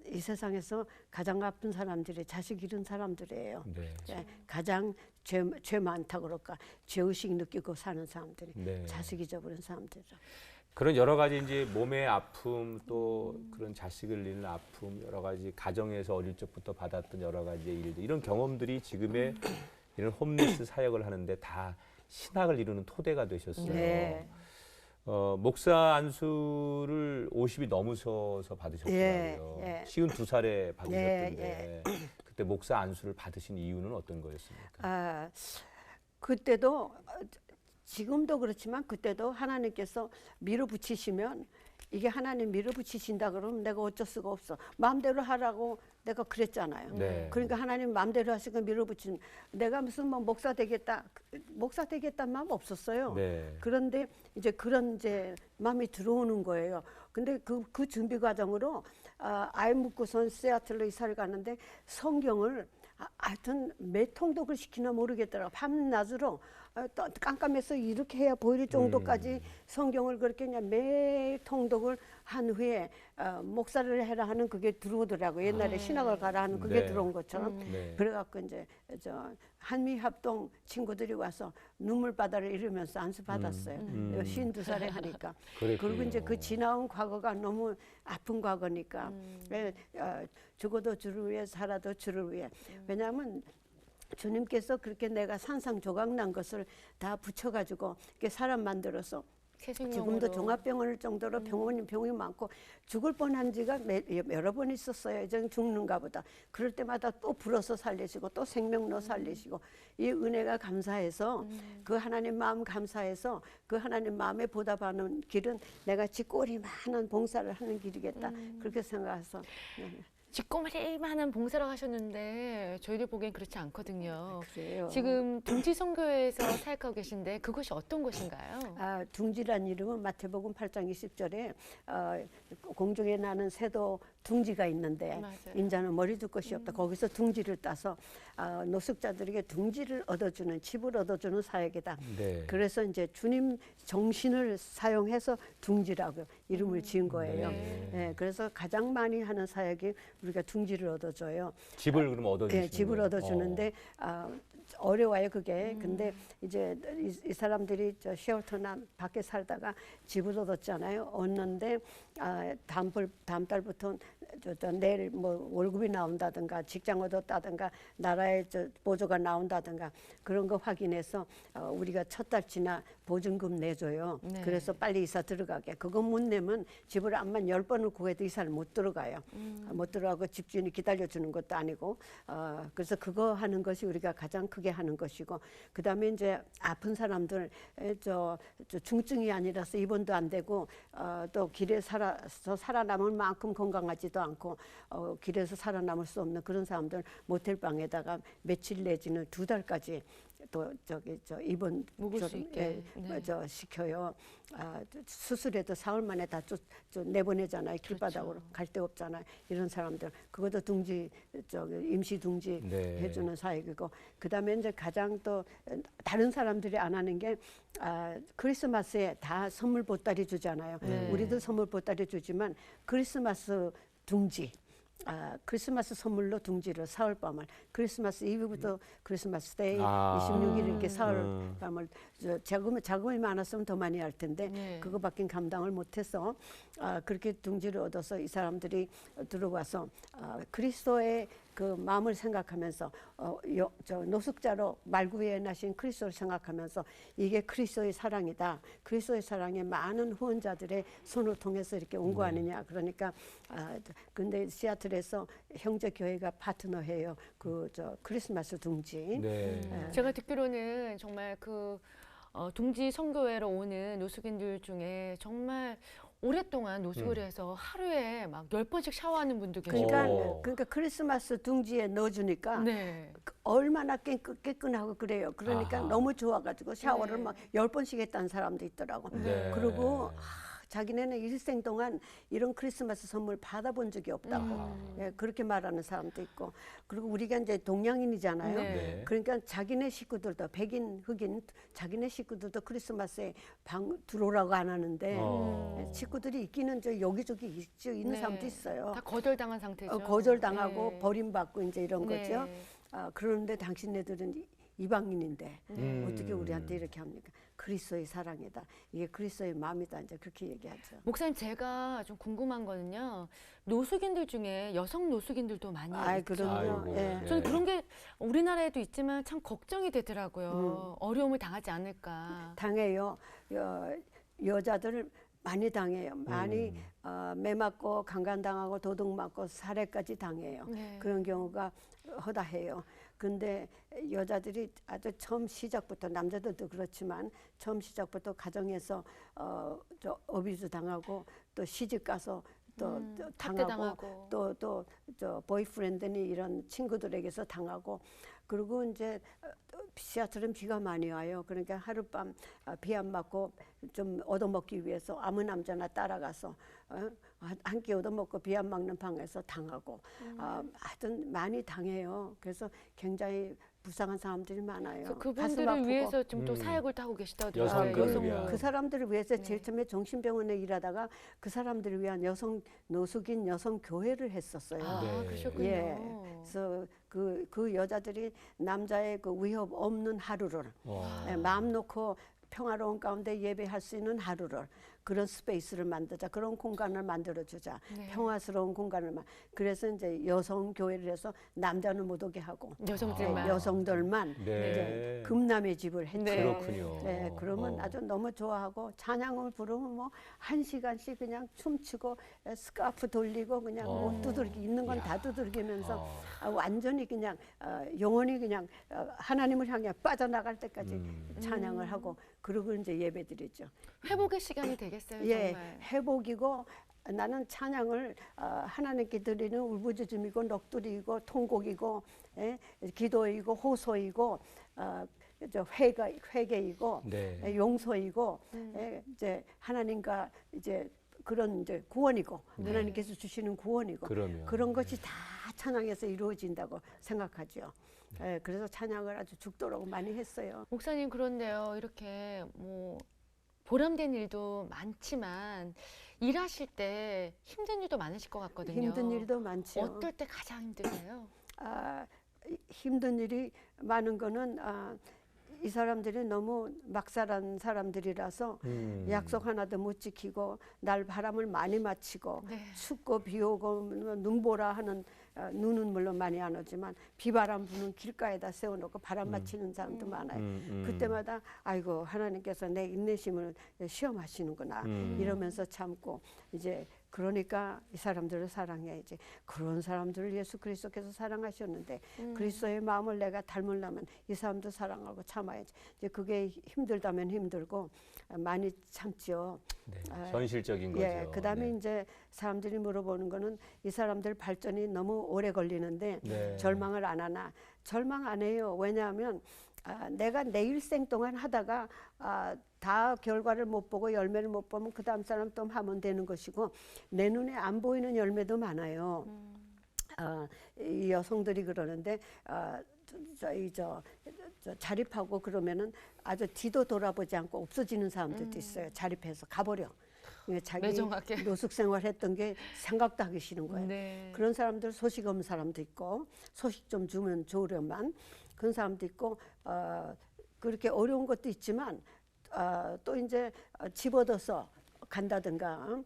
S4: 이 세상에서 가장 아픈 사람들이 자식 잃은 사람들이에요.
S1: 네.
S4: 가장 죄 많다 그럴까 죄의식 느끼고 사는 사람들이
S1: 네.
S4: 자식 잊어버린 사람들이죠.
S1: 그런 여러 가지 이제 몸의 아픔 또 그런 자식을 잃는 아픔 여러 가지 가정에서 어릴 적부터 받았던 여러 가지 일들 이런 경험들이 지금의 이런 홈리스 사역을 하는데 다 신학을 이루는 토대가 되셨어요.
S4: 네.
S1: 목사 안수를 50이 넘으셔서 받으셨더라고요.
S4: 예.
S1: 52살에 받으셨던데
S4: 예.
S1: 그때 목사 안수를 받으신 이유는 어떤 거였습니까?
S4: 그때도 지금도 그렇지만 그때도 하나님께서 밀어붙이시면 이게 하나님 밀어붙이신다 그러면 내가 어쩔 수가 없어. 마음대로 하라고 내가 그랬잖아요.
S1: 네.
S4: 그러니까 하나님 마음대로 하시고 밀어붙이면 내가 무슨 뭐 목사 되겠다 마음 없었어요.
S1: 네.
S4: 그런데 이제 그런 이제 마음이 들어오는 거예요. 근데 그 준비 과정으로 아이 묻고선 시애틀로 이사를 가는데 성경을 하여튼 몇 통독을 시키나 모르겠더라고. 밤낮으로 깜깜해서 이렇게 해야 보일 정도까지 성경을 그렇게 그냥 매 통독을 한 후에 목사를 해라 하는 그게 들어오더라고. 옛날에 신학을 가라 하는 그게
S1: 네.
S4: 들어온 것처럼.
S1: 네.
S4: 그래갖고 이제 한미합동 친구들이 와서 눈물바다를 이루면서 안수받았어요. 52살에 하니까.
S1: 그랬군요.
S4: 그리고 이제 그 지나온 과거가 너무 아픈 과거니까 죽어도 주를 위해 살아도 주를 위해. 왜냐하면 주님께서 그렇게 내가 산상조각 난 것을 다 붙여가지고 이렇게 사람 만들어서
S2: 새생명으로.
S4: 지금도 종합병원일 정도로 병이 많고 죽을 뻔한 지가 여러 번 있었어요. 이제 죽는가 보다. 그럴 때마다 또 불어서 살리시고 또 생명로 살리시고 이 은혜가 감사해서 그 하나님 마음 감사해서 그 하나님 마음에 보답하는 길은 내가 짓꼬리 많은 봉사를 하는 길이겠다. 그렇게 생각해서 네.
S2: 쥐꼬리 많은 봉사를 하셨는데 저희들 보기엔 그렇지 않거든요.
S4: 그래요.
S2: 지금 둥지선교회에서 사역하고 계신데 그곳이 어떤 곳인가요?
S4: 둥지란 이름은 마태복음 8장 20절에 공중에 나는 새도 둥지가 있는데
S2: 맞아요.
S4: 인자는 머리 둘 것이 없다. 거기서 둥지를 따서 노숙자들에게 둥지를 얻어주는 칩을 얻어주는 사역이다.
S1: 네.
S4: 그래서 이제 주님 정신을 사용해서 둥지라고 이름을 지은 거예요.
S1: 네.
S4: 예, 그래서 가장 많이 하는 사역이 우리가 둥지를 얻어줘요.
S1: 집을 그럼 얻어주시는
S4: 예, 집을
S1: 거예요?
S4: 얻어주는데 어려워요 그게. 근데 이제 이 사람들이 저 쉘터나 밖에 살다가 집을 얻었잖아요. 얻는데 다음 달부터 내일 뭐 월급이 나온다든가 직장 얻었다든가 나라의 저 보조가 나온다든가 그런 거 확인해서 우리가 첫 달치나 보증금 내줘요.
S2: 네.
S4: 그래서 빨리 이사 들어가게. 그거 못 내면 집을 암만 10번을 구해도 이사를 못 들어가요. 못 들어가고 집주인이 기다려주는 것도 아니고 그래서 그거 하는 것이 우리가 가장 크게 하는 것이고 그다음에 이제 아픈 사람들 저 중증이 아니라서 입원도 안 되고 또 길에 살아남을 만큼 건강하지도 않고 길에서 살아남을 수 없는 그런 사람들 모텔방에다가 며칠 내지는 2달까지 또 입원
S2: 묵을 수 있게. 네.
S4: 시켜요. 수술해도 사흘 만에 다 내보내잖아요. 길바닥으로
S2: 그렇죠.
S4: 갈 데 없잖아요. 이런 사람들 그것도 둥지 임시 둥지
S1: 네.
S4: 해주는 사역이고 그다음에 이제 가장 또 다른 사람들이 안 하는 게 크리스마스에 다 선물 보따리 주잖아요.
S2: 네.
S4: 우리도 선물 보따리 주지만 크리스마스 둥지. 크리스마스 선물로 둥지를 사흘 밤을 크리스마스 이브부터 크리스마스 데이 26일 이렇게 사흘 밤을 자금이 많았으면 더 많이 할 텐데
S2: 네.
S4: 그거밖에 감당을 못해서 그렇게 둥지를 얻어서 이 사람들이 들어와서 그리스도의 그 마음을 생각하면서 노숙자로 말구에 나신 그리스도를 생각하면서 이게 그리스도의 사랑이다. 그리스도의 사랑에 많은 후원자들의 손을 통해서 이렇게 온 거 아니냐. 그러니까 근데 시애틀에서 형제 교회가 파트너해요. 크리스마스 둥지.
S1: 네.
S2: 제가 듣기로는 정말 둥지 선교회로 오는 노숙인들 중에 정말 오랫동안 노숙을 해서 하루에 막 10번씩 샤워하는 분도 계시고.
S4: 그러니까 크리스마스 둥지에 넣어주니까
S2: 네.
S4: 얼마나 깨끗하고 그래요. 그러니까 너무 좋아가지고 샤워를
S2: 네.
S4: 막 10번씩 했다는 사람도 있더라고.
S1: 네.
S4: 그리고 자기네는 일생 동안 이런 크리스마스 선물 받아본 적이 없다고 예, 그렇게 말하는 사람도 있고 그리고 우리가 이제 동양인이잖아요.
S2: 네.
S4: 그러니까 자기네 식구들도 백인 흑인 자기네 식구들도 크리스마스에 방 들어오라고 안 하는데 예, 식구들이 있기는 저 여기저기 있는
S2: 네.
S4: 사람도 있어요.
S2: 다 거절당한 상태죠.
S4: 거절당하고
S2: 네.
S4: 버림받고 이제 이런
S2: 네.
S4: 거죠. 그러는데 당신네들은 이방인인데 어떻게 우리한테 이렇게 합니까? 그리스도의 사랑이다. 이게 그리스도의 마음이다. 이제 그렇게 얘기하죠.
S2: 목사님 제가 좀 궁금한 거는요. 노숙인들 중에 여성 노숙인들도 많이 있죠.
S4: 그럼요.
S1: 아이고,
S4: 예.
S2: 저는 그런 게 우리나라에도 있지만 참 걱정이 되더라고요. 어려움을 당하지 않을까.
S4: 당해요. 여자들 많이 당해요. 많이 매 맞고 강간당하고 도둑맞고 살해까지 당해요.
S2: 네.
S4: 그런 경우가 허다해요. 근데 여자들이 아주 처음 시작부터 남자들도 그렇지만 처음 시작부터 가정에서 어비스 당하고 또 시집 가서 또 당하고 또 보이프렌드니 이런 친구들에게서 당하고 그리고 이제 시애틀은 비가 많이 와요. 그러니까 하룻밤 비 안 맞고 좀 얻어먹기 위해서 아무 남자나 따라가서 한 끼 얻어먹고 비 안 맞는 방에서 당하고 하여튼 많이 당해요. 그래서 굉장히 불쌍한 사람들이 많아요.
S2: 그분들을 위해서 좀 또 사역을 하고 계시다더라고요.
S1: 여성들을
S4: 그 사람들을 위해서 제일 처음에 정신병원에 일하다가 그 사람들을 위한 노숙인 여성 교회를 했었어요.
S2: 그러셨군요.
S4: 예. 그래서 그 여자들이 남자의 그 위협 없는 하루를 마음 놓고 평화로운 가운데 예배할 수 있는 하루를 그런 스페이스를 만들자, 그런 공간을 만들어 주자,
S2: 네.
S4: 평화스러운 공간을 그래서 이제 여성 교회를 해서 남자는 못 오게 하고
S2: 여성들만.
S4: 여성들만
S1: 네.
S4: 이제 금남의 집을 했죠.
S2: 네.
S1: 그렇군요.
S4: 네, 그러면 아주 너무 좋아하고 찬양을 부르면 뭐 1시간씩 그냥 춤추고 스카프 돌리고 그냥 뭐 두들기 있는 건 다 두들기면서 완전히 그냥 영혼이 그냥 하나님을 향해 빠져나갈 때까지 찬양을 하고 그러고 이제 예배드리죠.
S2: 회복의 시간이 되겠어요,
S4: 예,
S2: 정말.
S4: 회복이고 나는 찬양을 하나님께 드리는 울부짖음이고 넋두리이고 통곡이고 기도이고 호소이고 회개이고
S1: 네.
S4: 용서이고 이제 하나님과 이제 그런 이제 구원이고
S2: 네.
S4: 하나님께서 주시는 구원이고
S1: 그러면.
S4: 그런 것이 다 찬양에서 이루어진다고 생각하죠. 그래서 찬양을 아주 죽도록 많이 했어요.
S2: 목사님, 그런데요, 이렇게 뭐 보람된 일도 많지만 일하실 때 힘든 일도 많으실 것 같거든요.
S4: 힘든 일도 많죠.
S2: 어떨 때 가장 힘드세요?
S4: 힘든 일이 많은 거는 이 사람들이 너무 막살한 사람들이라서 약속 하나도 못 지키고 날 바람을 많이 맞히고
S2: 네.
S4: 춥고 비 오고 눈보라 하는 눈은 물론 많이 안 오지만 비바람 부는 길가에다 세워놓고 바람 맞히는 사람도 많아요. 그때마다 아이고 하나님께서 내 인내심을 시험하시는구나 이러면서 참고 이제 그러니까 이 사람들을 사랑해야지. 그런 사람들을 예수 그리스도께서 사랑하셨는데 그리스도의 마음을 내가 닮으려면 이 사람도 사랑하고 참아야지. 이제 그게 힘들다면 힘들고 많이 참지요.
S1: 네. 현실적인 거죠.
S4: 예, 그다음에
S1: 네.
S4: 이제 사람들이 물어보는 거는 이 사람들 발전이 너무 오래 걸리는데
S1: 네.
S4: 절망을 안 하나? 절망 안 해요. 왜냐하면 내가 내 일생 동안 하다가 다 결과를 못 보고 열매를 못 보면 그 다음 사람 또 하면 되는 것이고 내 눈에 안 보이는 열매도 많아요. 이 여성들이 그러는데 저 자립하고 그러면은 아주 뒤도 돌아보지 않고 없어지는 사람들도 있어요. 자립해서 가버려. 자기
S2: 매정하게.
S4: 노숙 생활했던 게 생각도 하기 싫은 거예요.
S2: 네.
S4: 그런 사람들 소식 없는 사람도 있고 소식 좀 주면 좋으려만 그런 사람도 있고 그렇게 어려운 것도 있지만 또 이제 집어넣어서 간다든가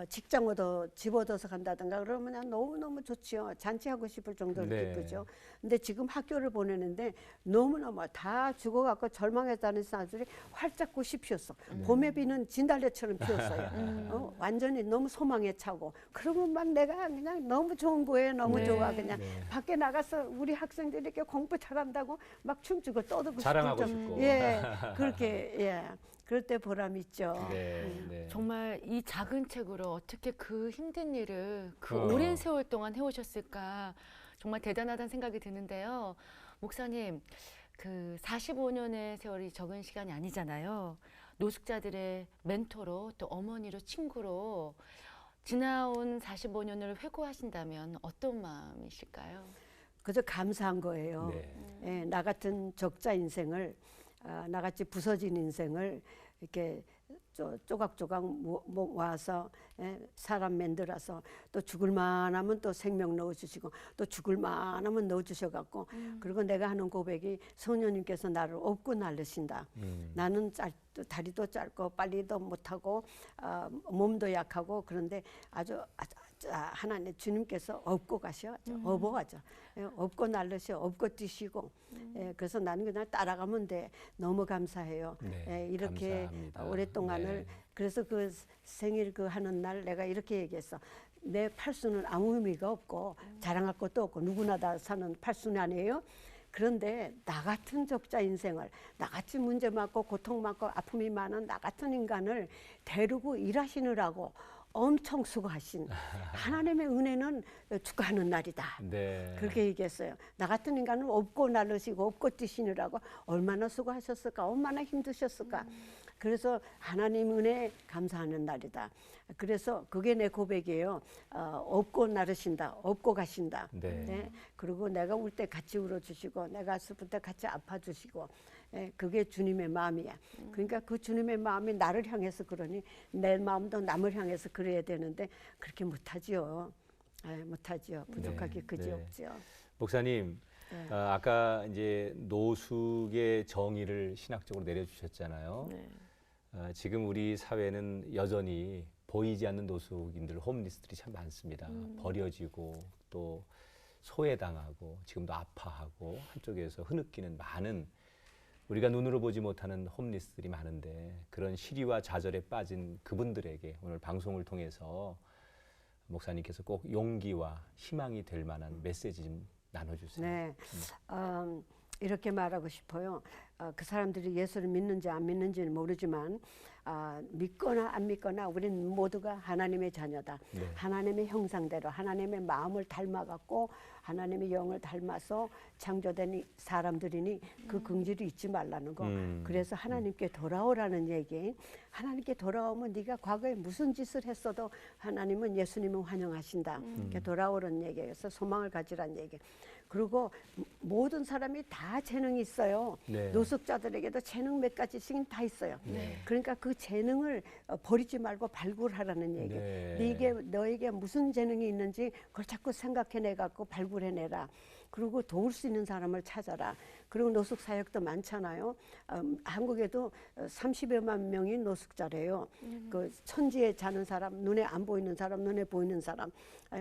S4: 직장 얻어 집어넣어서 간다든가 그러면 그냥 너무너무 좋지요. 잔치하고 싶을 정도로
S1: 네.
S4: 기쁘죠. 근데 지금 학교를 보내는데 너무너무 다 죽어갖고 절망했다는 사람들이 활짝 꽃이 피었어. 봄에 비는 진달래처럼 피었어요. 완전히 너무 소망에 차고 그러면 막 내가 그냥 너무 좋은 거예요. 너무
S2: 네.
S4: 좋아. 그냥
S1: 네.
S4: 밖에 나가서 우리 학생들이 이렇게 공부 잘한다고 막 춤추고 떠들고
S1: 자랑하고
S4: 싶을
S1: 싶고.
S4: 예, 그렇게 예. 그럴 때 보람 있죠.
S1: 네. 네.
S2: 정말 이 작은 책으로 어떻게 그 힘든 일을 그
S1: 어.
S2: 오랜 세월 동안 해오셨을까 정말 대단하다는 생각이 드는데요. 목사님, 그 45년의 세월이 적은 시간이 아니잖아요. 노숙자들의 멘토로 또 어머니로 친구로 지나온 45년을 회고하신다면 어떤 마음이실까요?
S4: 그저 감사한 거예요.
S1: 네.
S4: 예, 나 같은 적자 인생을 나같이 부서진 인생을 이렇게 조각조각 모아서 사람 만들어서 또 죽을 만하면 또 생명 넣어주시고 또 죽을 만하면 넣어주셔갖고 그리고 내가 하는 고백이 성령님께서 나를 업고 날르신다. 나는 다리도 짧고 빨리도 못하고 몸도 약하고 그런데 아주 하나님 주님께서 업고 가셔야죠. 업어가죠. 업고 날르셔 업고 뛰시고 그래서 나는 그냥 따라가면 돼. 너무 감사해요.
S1: 네,
S4: 이렇게
S1: 감사합니다.
S4: 오랫동안을
S1: 네.
S4: 그래서 그 생일 그 하는 날 내가 이렇게 얘기했어. 내 팔순은 아무 의미가 없고 자랑할 것도 없고 누구나 다 사는 팔순이 아니에요. 그런데 나 같은 적자 인생을 나같이 문제 많고 고통 많고 아픔이 많은 나 같은 인간을 데리고 일하시느라고 엄청 수고하신 하나님의 은혜는 축하하는 날이다.
S1: 네.
S4: 그렇게 얘기했어요. 나 같은 인간은 업고 날르시고 업고 뛰시느라고 얼마나 수고하셨을까, 얼마나 힘드셨을까. 그래서 하나님 은혜 감사하는 날이다. 그래서 그게 내 고백이에요. 업고 나르신다, 업고 가신다.
S1: 네.
S4: 그리고 내가 울 때 같이 울어주시고, 내가 슬플 때 같이 아파주시고, 그게 주님의 마음이야. 그러니까 그 주님의 마음이 나를 향해서 그러니 내 마음도 남을 향해서 그래야 되는데 그렇게 못하지요. 못하지요. 부족하기
S1: 네,
S4: 그지
S1: 네.
S4: 없지요.
S1: 목사님,
S4: 네.
S1: 아까 이제 노숙의 정의를 신학적으로 내려주셨잖아요.
S2: 네.
S1: 지금 우리 사회는 여전히 보이지 않는 노숙인들, 홈리스들이 참 많습니다. 버려지고 또 소외당하고 지금도 아파하고 한쪽에서 흐느끼는 많은 우리가 눈으로 보지 못하는 홈리스들이 많은데 그런 시리와 좌절에 빠진 그분들에게 오늘 방송을 통해서 목사님께서 꼭 용기와 희망이 될 만한 메시지 좀 나눠주세요.
S4: 네, 이렇게 말하고 싶어요. 그 사람들이 예수를 믿는지 안 믿는지는 모르지만 믿거나 안 믿거나 우리는 모두가 하나님의 자녀다.
S1: 네.
S4: 하나님의 형상대로 하나님의 마음을 닮아갖고 하나님의 영을 닮아서 창조된 사람들이니 그 긍지를 잊지 말라는 거. 그래서 하나님께 돌아오라는 얘기. 하나님께 돌아오면 네가 과거에 무슨 짓을 했어도 하나님은 예수님은 환영하신다. 이렇게 돌아오라는 얘기에서 소망을 가지라는 얘기. 그리고 모든 사람이 다 재능이 있어요.
S1: 네.
S4: 노숙자들에게도 재능 몇 가지씩 다 있어요.
S1: 네.
S4: 그러니까 그 재능을 버리지 말고 발굴하라는 얘기.
S1: 네.
S4: 너에게 무슨 재능이 있는지 그걸 자꾸 생각해내 갖고 발굴해내라. 그리고 도울 수 있는 사람을 찾아라. 그리고 노숙 사역도 많잖아요. 한국에도 30여만 명이 노숙자래요. 그 천지에 자는 사람, 눈에 안 보이는 사람, 눈에 보이는 사람.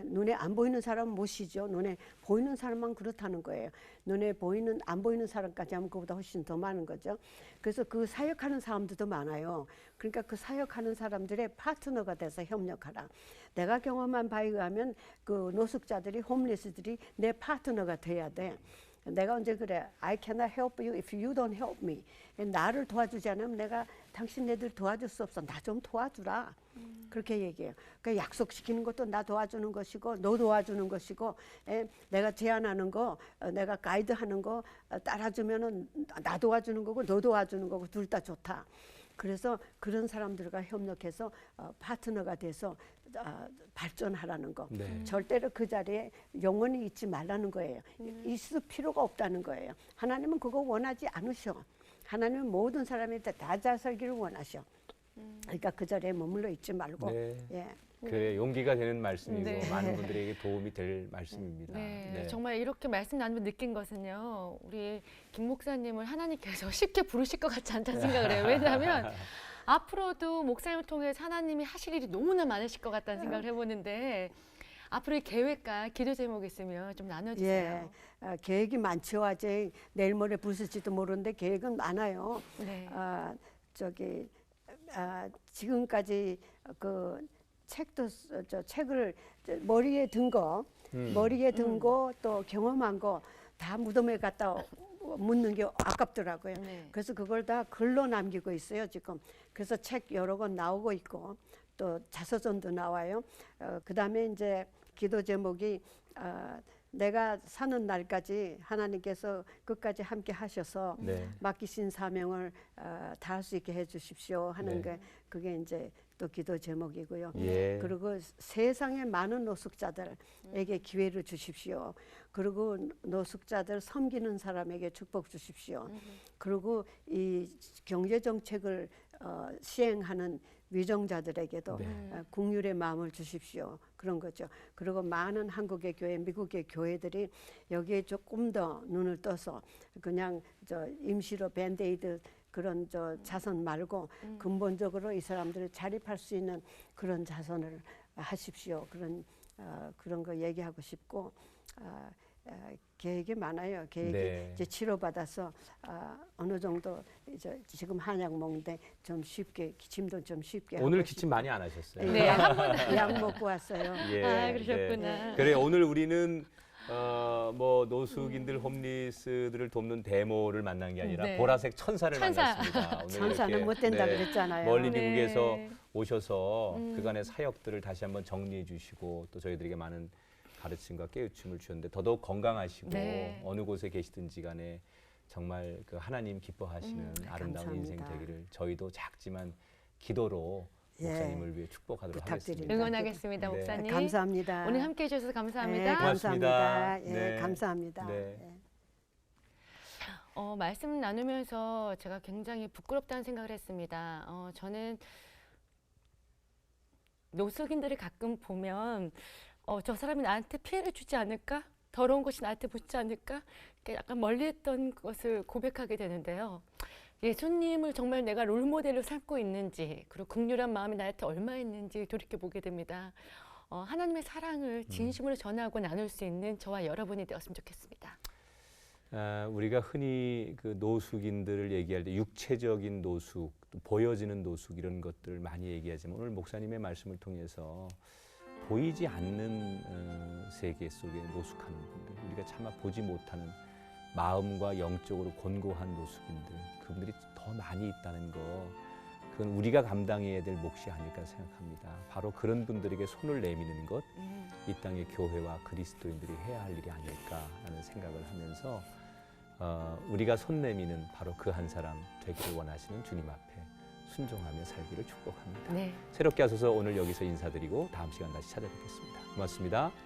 S4: 눈에 안 보이는 사람은 못이죠. 눈에 보이는 사람만 그렇다는 거예요. 눈에 보이는 안 보이는 사람까지 하면 그보다 훨씬 더 많은 거죠. 그래서 그 사역하는 사람들도 많아요. 그러니까 그 사역하는 사람들의 파트너가 돼서 협력하라. 내가 경험한 바에 의하면 그 노숙자들이 홈리스들이 내 파트너가 돼야 돼. 내가 언제 그래? I cannot help you if you don't help me. 나를 도와주지 않으면 내가 당신네들 도와줄 수 없어. 나 좀 도와주라. 그렇게 얘기해요. 그러니까 약속시키는 것도 나 도와주는 것이고 너 도와주는 것이고 내가 제안하는 거 내가 가이드하는 거 따라주면은 나 도와주는 거고 너 도와주는 거고 둘 다 좋다. 그래서 그런 사람들과 협력해서 파트너가 돼서 발전하라는 거.
S1: 네.
S4: 절대로 그 자리에 영원히 있지 말라는 거예요. 있을 필요가 없다는 거예요. 하나님은 그거 원하지 않으셔. 하나님은 모든 사람이 다 잘 살기를 원하셔. 그러니까 그 자리에 머물러 있지 말고.
S1: 네.
S4: 예.
S1: 그래 용기가 되는 말씀이고
S2: 네.
S1: 많은 분들에게 도움이 될 말씀입니다.
S2: 네,
S1: 네.
S2: 정말 이렇게 말씀 나누면 느낀 것은요. 우리 김 목사님을 하나님께서 쉽게 부르실 것 같지 않다는 생각을 해요. 왜냐하면 앞으로도 목사님을 통해서 하나님이 하실 일이 너무나 많으실 것 같다는 생각을 해보는데 앞으로의 계획과 기도 제목이 있으면 좀 나눠주세요.
S4: 예. 계획이 많죠. 아직 내일 모레 부술지도 모르는데 계획은 많아요.
S2: 네.
S4: 지금까지 그 책도 책을 머리에 든 거, 머리에 든 거 또 경험한 거 다 무덤에 갖다 묻는 게 아깝더라고요.
S2: 네.
S4: 그래서 그걸 다 글로 남기고 있어요 지금. 그래서 책 여러 권 나오고 있고 또 자서전도 나와요. 그다음에 이제 기도 제목이 내가 사는 날까지 하나님께서 끝까지 함께 하셔서
S1: 네.
S4: 맡기신 사명을 다할 수 있게 해주십시오 하는
S1: 네.
S4: 게 그게 이제 또 기도 제목이고요.
S1: 예.
S4: 그리고 세상의 많은 노숙자들에게 기회를 주십시오. 그리고 노숙자들 섬기는 사람에게 축복 주십시오. 그리고 이 경제 정책을 시행하는 위정자들에게도 긍휼의 마음을 주십시오. 그런 거죠. 그리고 많은 한국의 교회, 미국의 교회들이 여기에 조금 더 눈을 떠서 그냥 임시로 밴드에이드 그런 자선 말고 근본적으로 이 사람들을 자립할 수 있는 그런 자선을 하십시오. 그런 거 얘기하고 싶고 계획이 많아요. 계획이
S1: 네.
S4: 이제 치료받아서 어느 정도 이제 지금 한약 먹는데 좀 쉽게 기침도 좀 쉽게
S1: 오늘
S4: 하고
S1: 기침 많이 안 하셨어요?
S2: 네, 한 번.
S4: 약 먹고 왔어요.
S1: 예,
S2: 아, 그러셨구나.
S1: 네. 그래 오늘 우리는 뭐 노숙인들, 홈리스들을 돕는 데모를 만난 게 아니라
S2: 네.
S1: 보라색 천사를
S2: 천사.
S1: 만났습니다. 오늘
S4: 천사는
S1: 이렇게,
S4: 못 된다
S1: 네,
S4: 그랬잖아요.
S1: 멀리
S2: 네.
S1: 미국에서 오셔서 그간의 사역들을 다시 한번 정리해 주시고 또 저희들에게 많은 가르침과 깨우침을 주셨는데 더더욱 건강하시고
S2: 네.
S1: 어느 곳에 계시든지 간에 정말 그 하나님 기뻐하시는 아름다운 인생
S4: 감사합니다.
S1: 되기를 저희도 작지만 기도로
S4: 예.
S1: 목사님을 위해 축복하도록
S4: 부탁드립니다.
S1: 하겠습니다.
S2: 응원하겠습니다,
S1: 네.
S2: 목사님.
S4: 감사합니다.
S2: 오늘 함께해 주셔서 감사합니다.
S4: 네,
S1: 고맙습니다.
S4: 감사합니다. 예,
S1: 네.
S4: 감사합니다.
S1: 네.
S4: 예.
S2: 말씀 나누면서 제가 굉장히 부끄럽다는 생각을 했습니다. 저는 노숙인들을 가끔 보면 저 사람이 나한테 피해를 주지 않을까? 더러운 것이 나한테 붙지 않을까? 이렇게 약간 멀리했던 것을 고백하게 되는데요. 예수님을 정말 내가 롤모델로 삼고 있는지 그리고 긍휼한 마음이 나한테 얼마 있는지 돌이켜보게 됩니다. 하나님의 사랑을 진심으로 전하고 나눌 수 있는 저와 여러분이 되었으면 좋겠습니다.
S1: 우리가 흔히 그 노숙인들을 얘기할 때 육체적인 노숙, 또 보여지는 노숙 이런 것들을 많이 얘기하지만 오늘 목사님의 말씀을 통해서 보이지 않는 세계 속에 노숙하는 분들, 우리가 차마 보지 못하는 마음과 영적으로 곤고한 노숙인들, 그분들이 더 많이 있다는 거, 그건 우리가 감당해야 될 몫이 아닐까 생각합니다. 바로 그런 분들에게 손을 내미는 것, 이 땅의 교회와 그리스도인들이 해야 할 일이 아닐까라는 생각을 하면서 우리가 손 내미는 바로 그 한 사람 되기를 원하시는 주님 앞에 순종하며 살기를 축복합니다.
S2: 네.
S1: 새롭게 하소서. 오늘 여기서 인사드리고 다음 시간 다시 찾아뵙겠습니다. 고맙습니다.